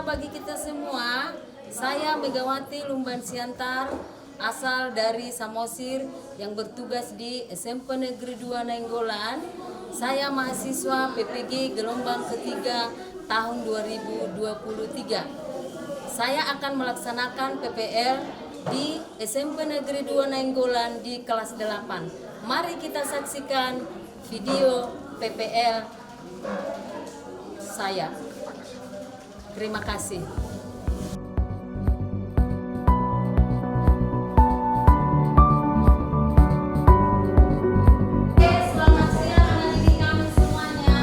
sejahtera bagi kita semua. Saya Megawati Lumban Siantar, asal dari Samosir yang bertugas di SMP Negeri 2 Nainggolan. Saya mahasiswa PPG gelombang ketiga tahun 2023. Saya akan melaksanakan PPL di SMP Negeri 2 Nainggolan di kelas 8. Mari kita saksikan video PPL saya. Terima kasih. Selamat siang anak didik kami semuanya.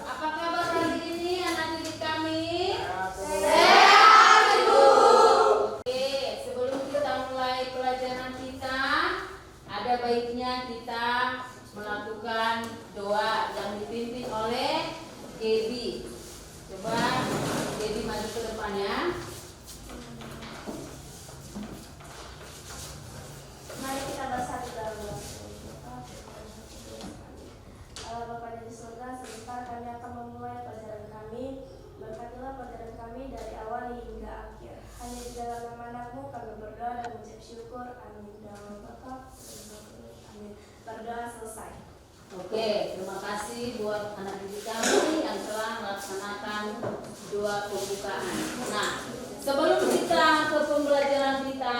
Apa kabar hari ini anak didik kami? Sehat, Ibu. Oke, sebelum kita mulai pelajaran kita, ada baiknya kita melakukan doa yang dipimpin oleh Gaby. Coba Gaby maju ke depannya. Mari kita bersatu dalam doa. Allah Bapa di surga, sebentar kami akan memulai pelajaran kami. Berkatilah pelajaran kami dari awal hingga akhir. Hanya di dalam nama Anakmu kami berdoa dan mengucap syukur. Amin. Dalam nama Bapa, amin. Berdoa selesai. Oke, terima kasih buat anak didik kami yang telah melaksanakan doa pembukaan. Nah, sebelum kita ke pembelajaran kita,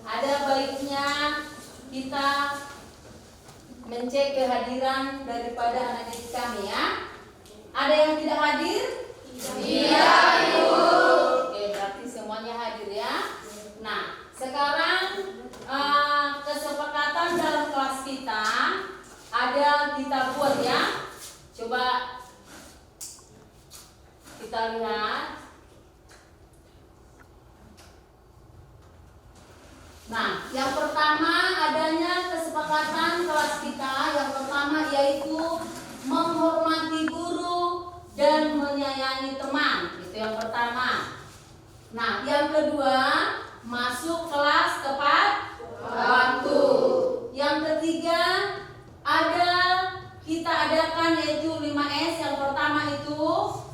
ada baiknya kita mencek kehadiran daripada anak didik kami ya. Ada yang tidak hadir? Iya, Ibu. Oke, berarti semuanya hadir ya. Nah, sekarang kesepakatan dalam kelas kita ada kita buat ya. Coba kita lihat. Nah, yang pertama adanya kesepakatan kelas kita. Yang pertama yaitu menghormati guru dan menyayangi teman. Itu yang pertama. Nah, yang kedua masuk kelas tepat waktu. Yang ketiga kita adakan yaitu 5S. Yang pertama itu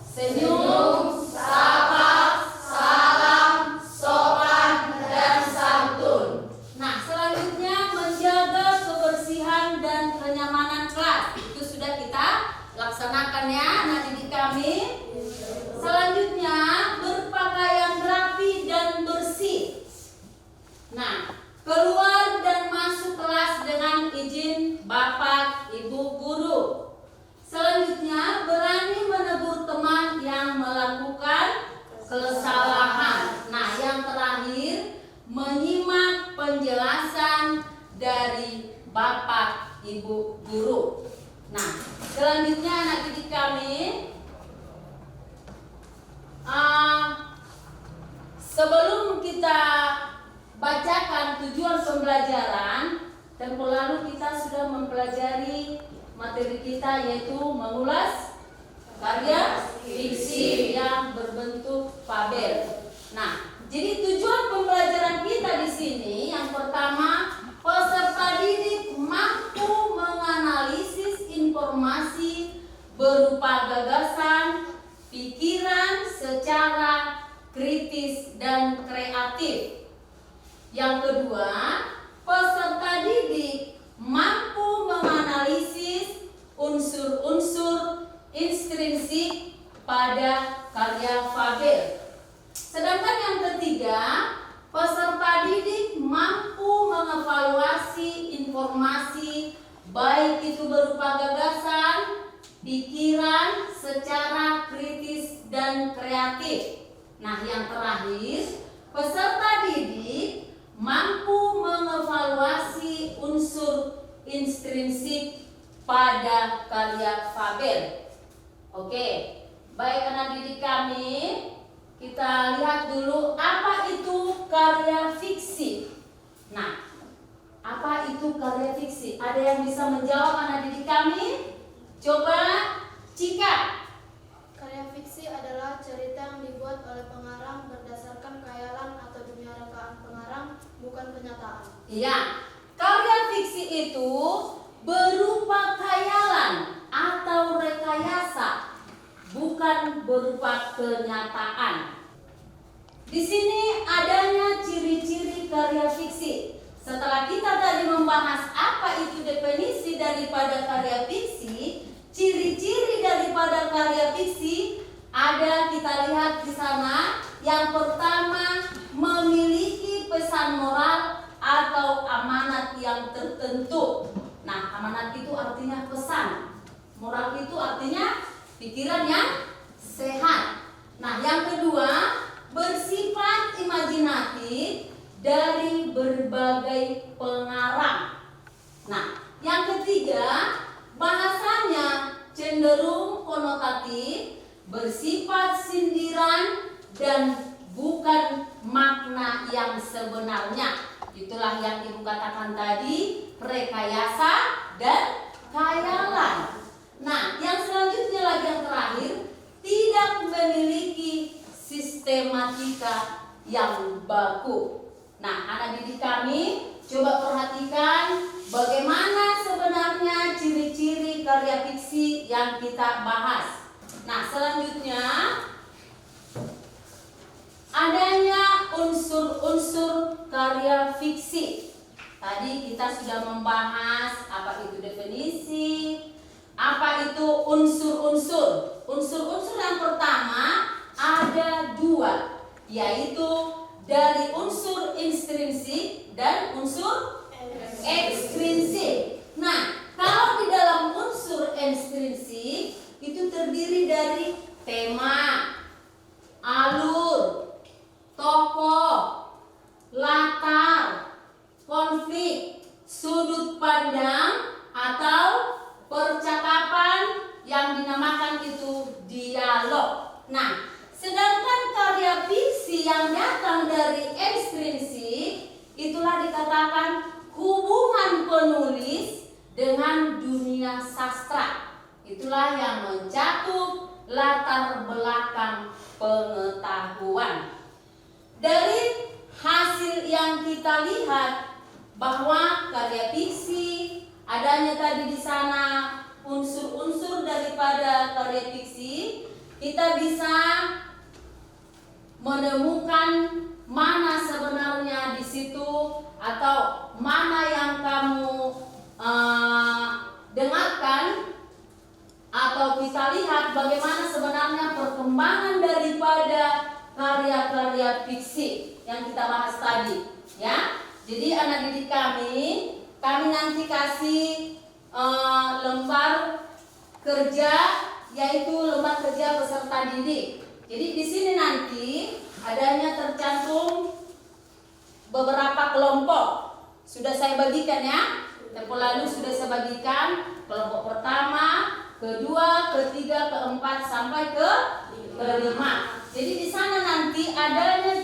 senyum, sapa, salam, sopan, dan santun. Nah, selanjutnya menjaga kebersihan dan kenyamanan kelas. Itu sudah kita laksanakan ya anak didik kami. Selanjutnya berpakaian rapi dan bersih. Nah, keluar dan masuk kelas dengan izin Bapak Ibu guru. Selanjutnya berani menegur teman yang melakukan kesalahan. Nah, yang terakhir menyimak penjelasan dari Bapak Ibu guru. Nah, selanjutnya anak didik kami, sebelum kita bacakan tujuan pembelajaran, tempo lalu kita sudah mempelajari materi kita yaitu mengulas karya fiksi yang berbentuk fabel. Nah, jadi tujuan pembelajaran kita di sini yang pertama, peserta didik mampu menganalisis informasi berupa gagasan, pikiran secara kritis dan kreatif. Yang kedua, peserta didik mampu menganalisis unsur-unsur intrinsik pada karya fabel. Sedangkan yang ketiga, peserta didik mampu mengevaluasi informasi baik itu berupa gagasan, pikiran secara kritis dan kreatif. Nah, yang terakhir, peserta didik mampu mengevaluasi unsur intrinsik pada karya fabel. Oke, baik anak didik kami, kita lihat dulu apa itu karya fiksi. Nah, apa itu karya fiksi? Ada yang bisa menjawab anak didik kami? Coba Cika. Karya fiksi adalah cerita yang dibuat oleh pengarang berdasarkan khayalan atau dunia rekaan pengarang, bukan kenyataan. Iya, karya fiksi itu berupa khayalan atau rekayasa bukan berupa kenyataan. Di sini adanya ciri-ciri karya fiksi. Setelah kita tadi membahas apa itu definisi daripada karya fiksi, ciri-ciri daripada karya fiksi ada, kita lihat di sana. Yang pertama, memiliki pesan moral atau amanat yang tertentu. Nah, amanat itu artinya pesan. Moral itu artinya pikiran yang sehat. Nah, yang kedua, bersifat imajinatif dari berbagai pengarang. Nah, yang ketiga, bahasanya cenderung konotatif, bersifat sindiran dan bukan makna yang sebenarnya. Itulah yang Ibu katakan tadi, rekayasa dan khayalan. Nah, yang selanjutnya lagi yang terakhir, tidak memiliki sistematika yang baku. Nah, anak didik kami, coba perhatikan bagaimana sebenarnya ciri-ciri karya fiksi yang kita bahas. Nah, selanjutnya adanya unsur-unsur karya fiksi. Tadi kita sudah membahas apa itu definisi, apa itu unsur-unsur. Unsur-unsur yang pertama ada dua, yaitu dari unsur intrinsik dan unsur ekstrinsik. Nah, kalau di dalam unsur intrinsik itu terdiri dari tema, alur, tokoh, latar, konflik, sudut pandang, atau percakapan yang dinamakan itu dialog. Nah, sedangkan karya fiksi yang datang dari ekstrinsik, itulah dikatakan hubungan penulis dengan dunia sastra. Itulah yang mencakup latar belakang pengetahuan. Dari hasil yang kita lihat bahwa karya fiksi adanya tadi di sana unsur-unsur daripada karya fiksi, kita bisa menemukan mana sebenarnya di situ atau mana yang kamu dengarkan, atau kita lihat bagaimana sebenarnya perkembangan daripada karya-karya fiksi yang kita bahas tadi, ya. Jadi anak didik kami nanti kasih lembar kerja, yaitu lembar kerja peserta didik. Jadi di sini nanti adanya tercantum beberapa kelompok. Sudah saya bagikan ya. Tempo lalu sudah saya bagikan kelompok pertama, kedua, ketiga, keempat sampai ke kelima. Jadi di sana nanti adanya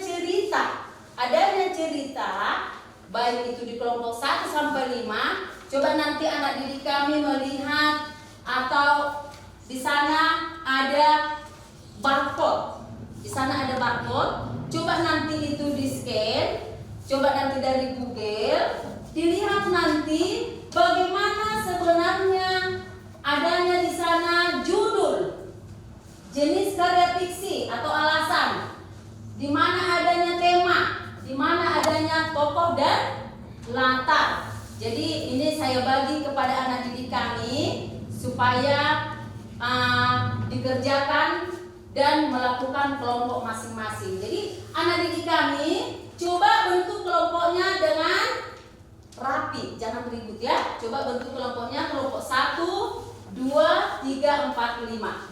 cerita, baik itu di kelompok 1 sampai 5. Coba nanti anak didik kami melihat, atau di sana ada barcode. Di sana ada barcode. Coba nanti itu di-scan. Coba nanti dari Google dilihat nanti bagaimana sebenarnya adanya di sana judul, jenis karya fiksi atau alasan, di mana adanya tema, di mana adanya tokoh dan latar. Jadi ini saya bagi kepada anak didik kami supaya dikerjakan dan melakukan kelompok masing-masing. Jadi anak didik kami coba bentuk kelompoknya dengan rapi, jangan ribut ya. Coba bentuk kelompoknya, kelompok 1, 2, 3, 4, 5.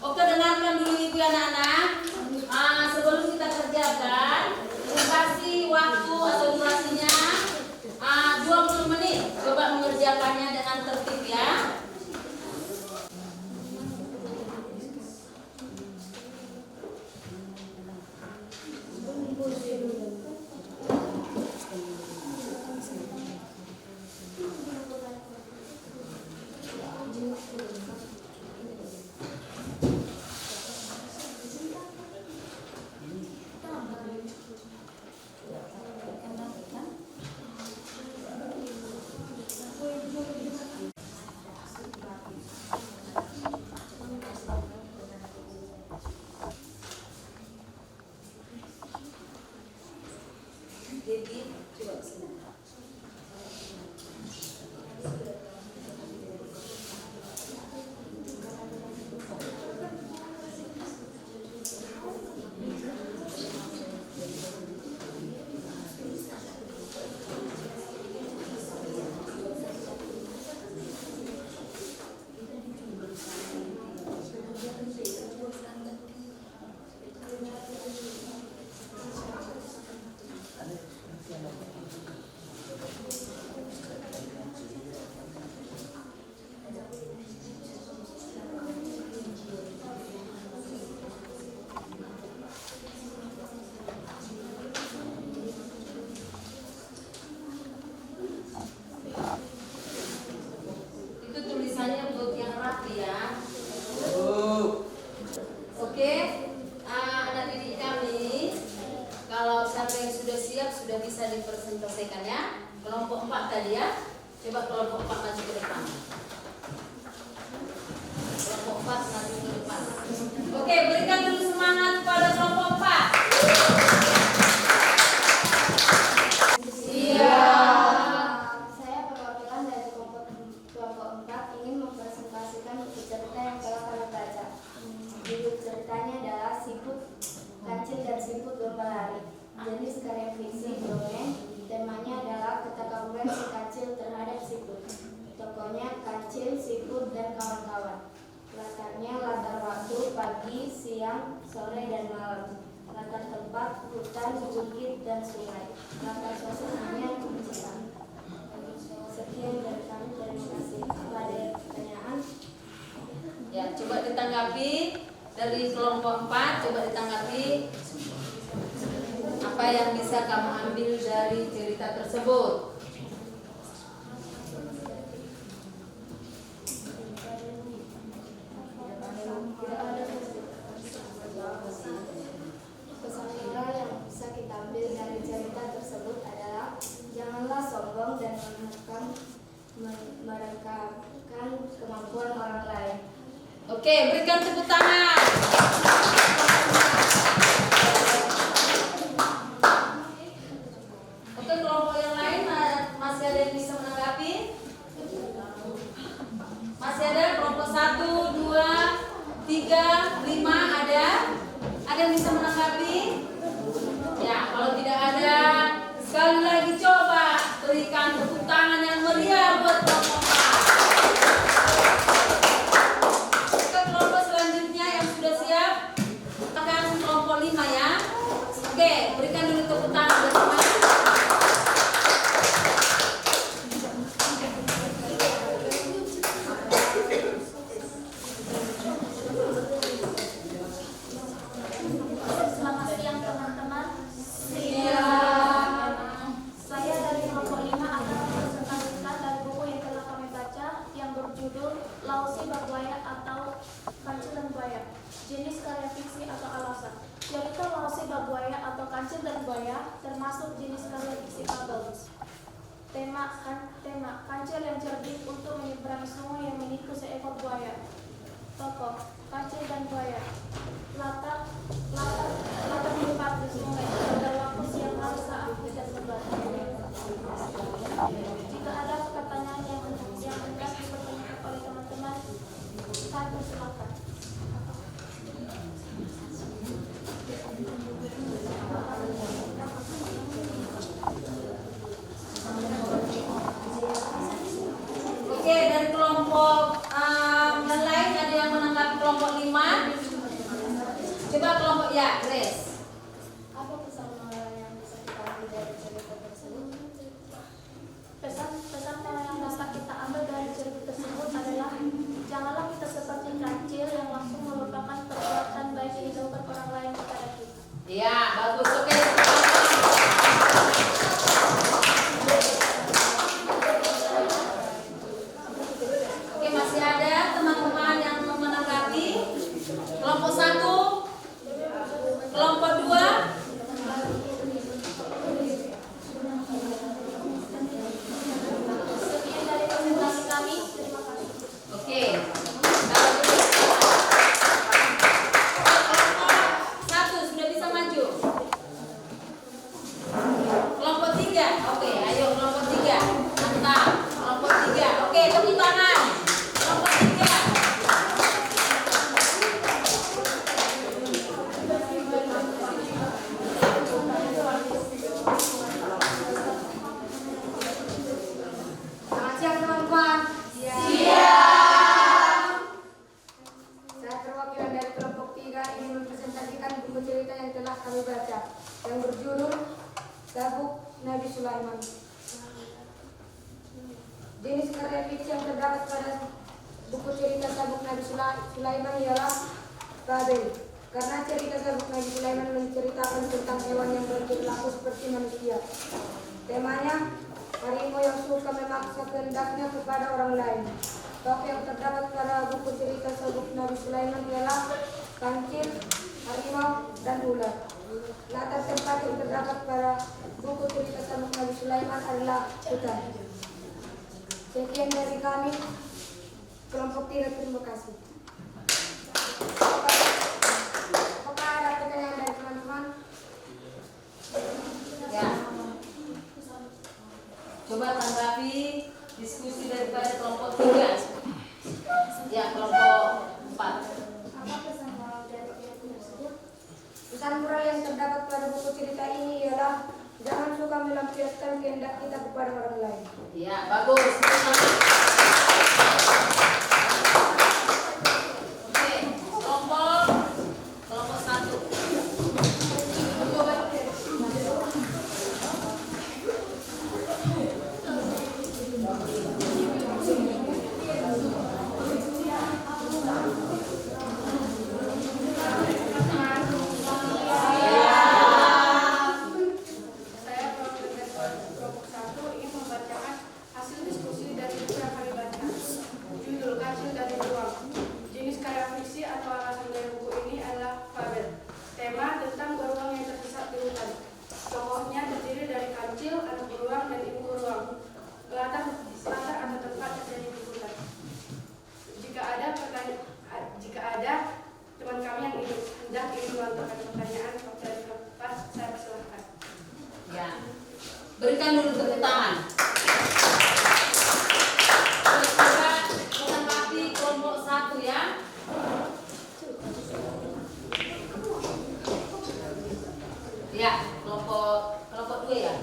Oke, dengarkan dulu ibu anak-anak. Sebelum kita kerjakan, kasih waktu atau durasinya 20 menit. Coba mengerjakannya dengan tertib ya. sudah bisa dipresentasikan ya. Kelompok 4 tadi ya. Coba kelompok 4 maju ke depan. Kelompok 4 maju ke depan. Oke, berikan dulu semangat pada kelompok 4. Saya perwakilan dari kelompok 4 ingin mempresentasikan buku cerita yang telah kami baca. Judul ceritanya adalah Siput, Kancil dan Siput Lomba Lari. Jenis karya fiksi dongeng. Temanya adalah ketakaburan si kancil terhadap siput. Tokohnya kancil, siput, dan kawan-kawan. Latarnya latar waktu pagi, siang, sore, dan malam. Latar tempat hutan, bukit, dan sungai. Latar suasananya kebencian. Sekian dari kami, terima kasih. Apa ada pertanyaan? Ya, coba ditanggapi dari kelompok 4, coba ditanggapi apa yang bisa kamu ambil dari cerita tersebut. Pesan moral yang bisa kita ambil dari cerita tersebut adalah janganlah sombong dan merendahkan kemampuan orang lain. Oke, berikan tepuk tangan. Oke, kelompok yang lain masih ada yang bisa menanggapi? Masih ada kelompok 1, 2, 3, 5 ada? Ada yang bisa menanggapi? Ya, kalau tidak ada, sekali lagi coba berikan tepuk tangan yang meriah buat kelompok 4. Oke, kelompok selanjutnya yang sudah siap akan kelompok 5 ya. Oke, berikan dulu tepuk tangan bersama. Selamat siang teman-teman. Saya dari kelompok 5 akan mempresentasikan dari buku yang telah kami baca yang berjudul Lausi Buaya atau Kancil dan Buaya. Jenis karya fiksi atau alasan. Cerita Lausi Buaya atau Kancil dan Buaya termasuk jenis karya fiksi fabel. Tema kancil yang cerdik untuk menyeberangi sungai yang menipu seekor buaya. Tokoh Kancil dan Buaya. Latar tempat di sungai pada waktu siang hari saat hujan lebat. Jika ada pertanyaan yang hendak dipertanyakan oleh teman-teman, saya persilakan. Oke, dari kelompok yang lain ada yang menanggapi kelompok 5? Coba kelompok ya, Grace. Apa pesan moral yang bisa kita ambil dari cerita tersebut? Pesan moral yang bisa kita ambil dari cerita tersebut adalah janganlah kita seperti kancil yang langsung melupakan perbuatan baik yang dilakukan orang lain kepada kita. Iya, bagus. Oke. Oke, masih ada teman-teman yang mau menanggapi? Kelompok 1, kelompok 2. Sekian dari presentasi kami. Terima kasih. Oke. Kelompok 1 sudah bisa maju. Kelompok 3. Oke, ayo kelompok 3. Mantap. Kelompok 3. Oke, tepuk tangan. Kelompok 3. Selamat siang teman-teman. Saya perwakilan dari kelompok 3 ingin mempresentasikan buku cerita yang telah kami baca yang berjudul Sabuk Nabi Sulaiman. Jenis karya fiksi yang terdapat pada buku cerita Sabuk Nabi Sulaiman ialah fabel. Karena cerita Sabuk Nabi Sulaiman menceritakan tentang hewan yang berperilaku seperti manusia. Temanya harimau yang suka memaksa kehendaknya kepada orang lain. Tokoh yang terdapat pada buku cerita Sabuk Nabi Sulaiman ialah kancil, harimau, dan ular. Latar tempat yang terdapat pada buku cerita Sabuk Nabi Sulaiman adalah hutan. Sekian dari kami, kelompok 3, terima kasih. Apakah ada pertanyaan dari teman-teman? Ya. Coba tanggapi diskusi daripada kelompok 3. Ya, kelompok 4. Apa pesan moral dari buku tersebut? Pesan moral yang terdapat pada buku cerita ini ialah jangan suka melampiaskan kehendak kita kepada orang lain. Ya, bagus. Oke, kelompok 1. Saya kelompok 1 ingin membacakan hasil diskusi dari buku yang kami baca. Judul Kancil dan Beruang. Jenis karya fiksi atau alasan dari buku ini adalah fabel. Tema tentang beruang yang tersesat di hutan. Tokohnya terdiri dari kancil, anak beruang, dan ibu beruang. Latar atau tempat terjadi di hutan. Jika ada teman kami yang hendak ingin melontarkan pertanyaan pada tempat, saya persilahkan. Ya. Berikan dulu tepuk tangan. Coba menanggapi kelompok 1 ya. Ya, kelompok 2 ya.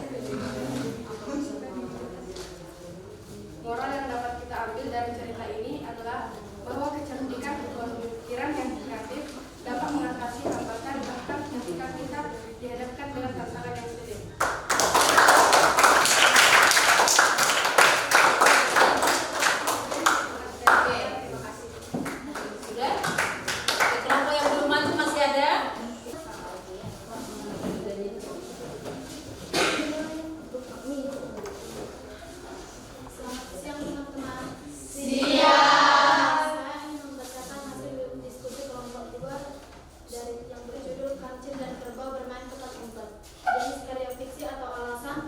Moral yang dapat kita ambil dari cerita ini adalah bahwa kecerdikan pemikiran yang kreatif dapat mengatasi hambatan bahkan ketika kita dihadapkan dengan tantangan yang sulit. Oke. Sudah? Oke, kelompok yang belum maju masih ada? Selamat siang teman-teman. Siap. Saya ingin membacakan hasil diskusi kelompok 2 dari yang berjudul Kancil dan Kerbau Bermain Petak Umpet. Jenis karya fiksi atau alasan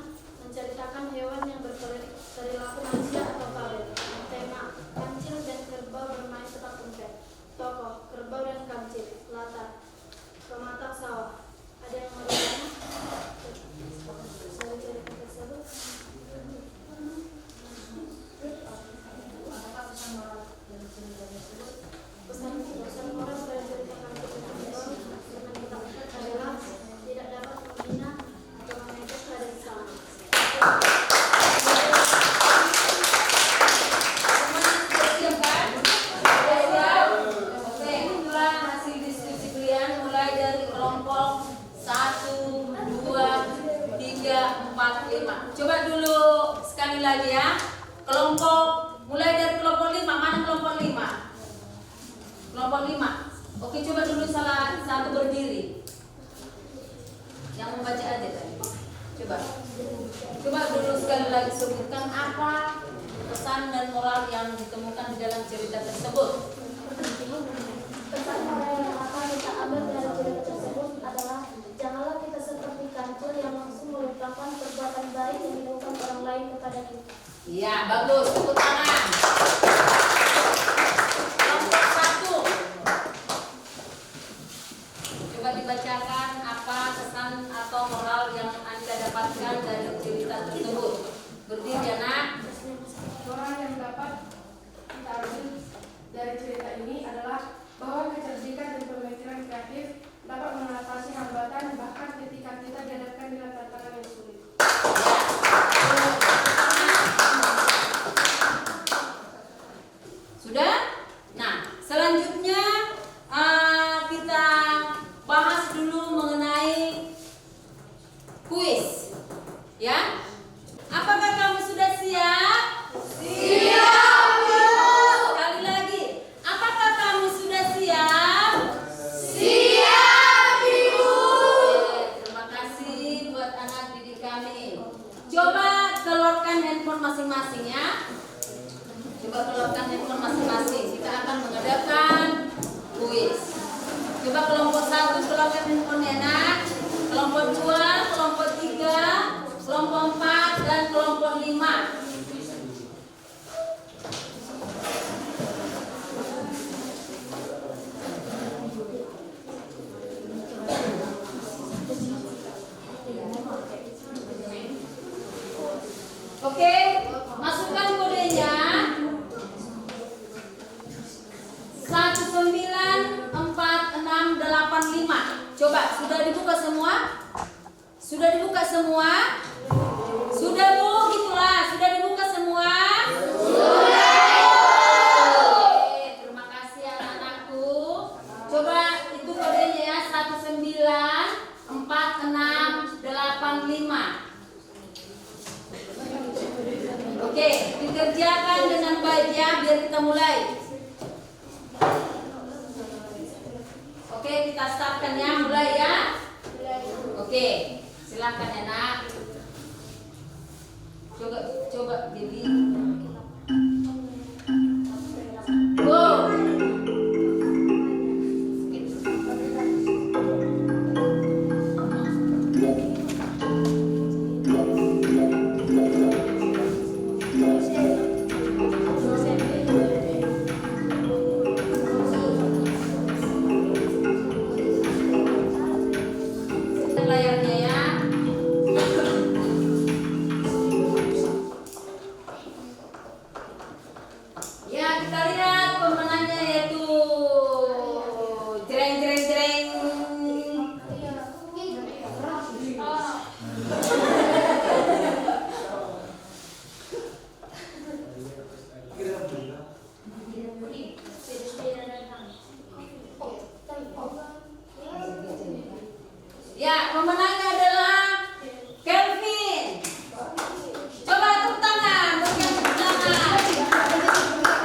menceritakan hewan yang berperilaku manusia atau fabel. Tema Kancil dan Kerbau Bermain Petak Umpet. Tokoh Kerbau dan Kancil. Latar pematang sawah. Ada yang mau bertanya? Dari cerita tersebut. Apa pesan moral dari cerita tersebut? Pesan moral dari cerita Kancil dan Kerbau Bermain Petak Umpet adalah tidak dapat menghina atau mengejek pada sesama. Siap kan? Sudah siap? Oke, itulah hasil diskusi kalian mulai dari kelompok 1, 2, 3, 4, 5. Coba dulu sekali lagi ya. Mulai dari kelompok 5. Mana kelompok 5? Kelompok 5. Oke, coba dulu salah satu berdiri. Yang membaca aja tadi. Coba dulu sekali lagi sebutkan apa pesan dan moral yang ditemukan di dalam cerita tersebut. Pesan moral yang akan kita ambil dari cerita tersebut adalah janganlah kita seperti kancil yang langsung melupakan perbuatan baik yang dilakukan orang lain kepada kita. Iya, bagus. Tepuk tangan. Kelompok 1. Coba dibacakan apa pesan atau moral yang Anda dapatkan dari cerita tersebut. Berdiri anak. Moral yang dapat kita ambil dari cerita ini adalah bahwa kecerdikan dan pemikiran kreatif dapat mengatasi hambatan bahkan ketika kita dihadapkan dengan tantangan yang sulit. Sudah? Nah, selanjutnya kita bahas dulu mengenai kuis. Ya? Apakah kamu sudah siap? Siap, Bu. Sekali lagi. Apakah kamu sudah siap? Siap, Ibu. Terima kasih buat anak didik kami. Coba keluarkan handphone masing-masing ya. Coba keluarkan handphone masing-masing. Kita akan mengadakan kuis. Coba kelompok 1 keluarkan handphone ya, nak. kelompok 2, kelompok 3, kelompok 4, dan kelompok 5. Oke, masukkan kodenya 194685. Coba, sudah dibuka semua? Sudah dibuka semua? Sudah Bu, gitulah. Sudah dibuka semua? Sudah. Oke, terima kasih anak-anakku. Coba itu kodenya ya, 194685. Oke, dikerjakan dengan baik ya, biar kita mulai. Oke, kita startkan ya, mulai ya. Oke, silakan ya nak. Coba jadi. Go. Layarnya ya. Ya, kita lihat pemenangnya yaitu jreng jreng jreng. Ya, pemenangnya adalah Kelvin. Coba tepuk tangan, berikan tepuk tangan.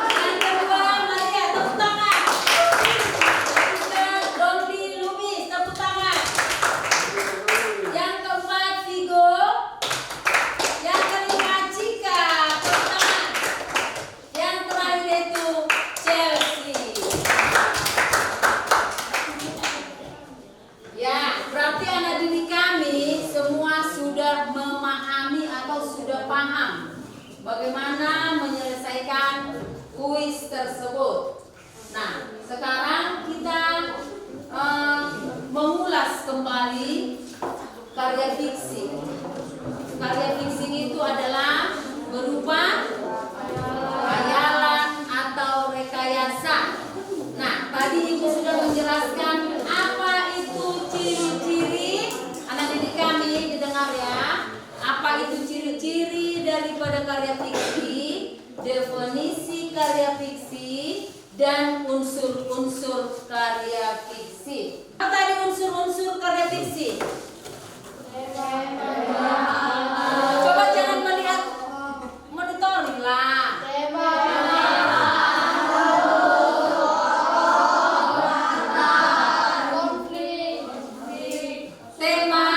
Yang kedua Maria, tepuk tangan. Ketiga Dondi Lubis, tepuk tangan. Yang keempat Vigo. Yang kelima Cika, tepuk tangan. Yang terakhir yaitu Chelsea. Ya, berarti anak didik kami semua sudah memahami atau sudah paham bagaimana menyelesaikan kuis tersebut. Nah, sekarang kita mengulas kembali karya fiksi. Karya fiksi itu adalah berupa khayalan atau rekayasa. Nah, tadi Ibu sudah menjelaskan apa itu ciri-ciri. Anak didik kami didengar ya. Apa itu ciri-ciri daripada karya fiksi, definisi karya fiksi, dan unsur-unsur karya fiksi. Apa tadi unsur-unsur karya fiksi? Coba jangan melihat monitoring lah. Tema,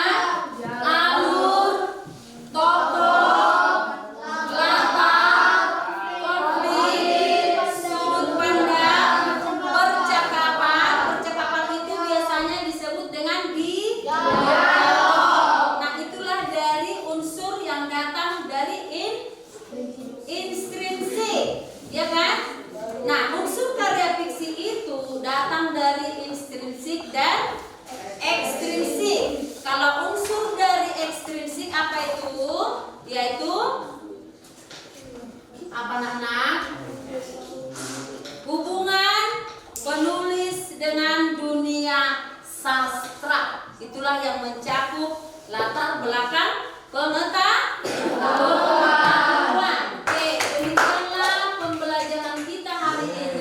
alur, tokoh, latar, konflik, sudut pandang, percakapan. Percakapan itu biasanya disebut dengan dialog. Nah, itulah dari unsur yang datang dari intrinsik, ya kan? Nah, unsur karya fiksi itu datang dari intrinsik dan ekstrinsik. Kalau unsur dari ekstrinsik apa itu? Yaitu apa nak? Hubungan penulis dengan dunia sastra. Itulah yang mencakup latar belakang pengetahuan. Oke, demikianlah pembelajaran kita hari ini.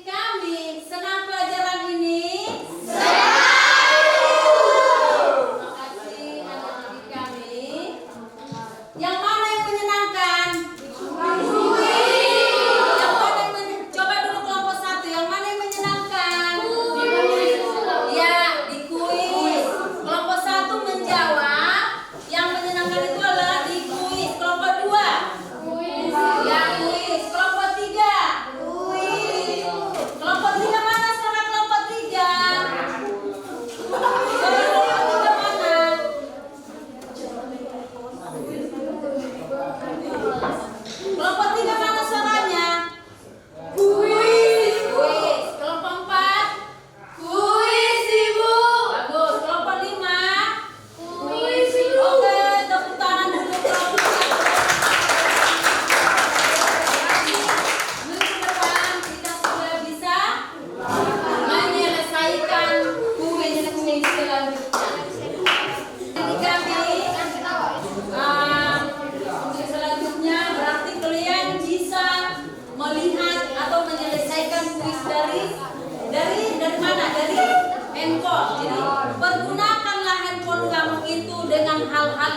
Kami senang pelajaran ini. Terima kasih anak didik kami. Yang mana yang menyenangkan? Yang mana yang coba dulu kelompok 1. Yang mana yang menyenangkan? Ya, di kuis. Kelompok 1 menjawab. Yang menyenangkan itu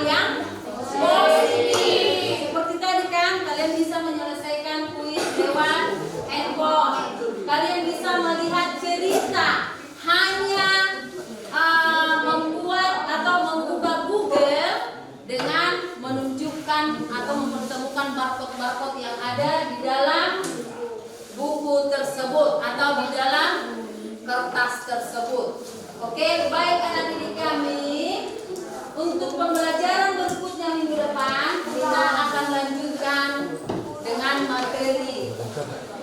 yang positif. Seperti tadi kan, kalian bisa menyelesaikan kuis lewat handphone. Kalian bisa melihat cerita hanya membuat atau membuka Google dengan menunjukkan atau mempertemukan barcode-barcode yang ada di dalam buku tersebut atau di dalam kertas tersebut. Oke, baik anak didik kami. Untuk pembelajaran berikutnya minggu depan kita akan lanjutkan dengan materi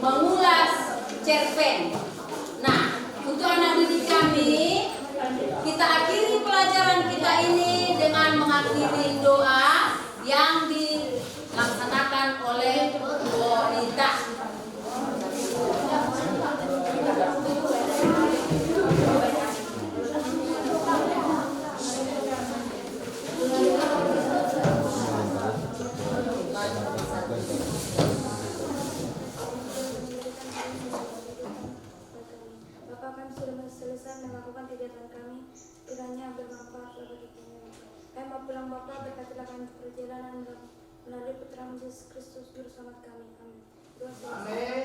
mengulas cerpen. Nah, untuk anak didik kami, kita akhiri pelajaran kita ini dengan mengakhiri doa yang dilaksanakan oleh wanita. Bapak, kami sudah selesai melakukan kegiatan kami, kiranya bermanfaat bagi kami. Kami mau pulang Bapak, berkatilah kami perjalanan melalui putra Yesus Kristus Juru Selamat kami. Amin. Doa selesai.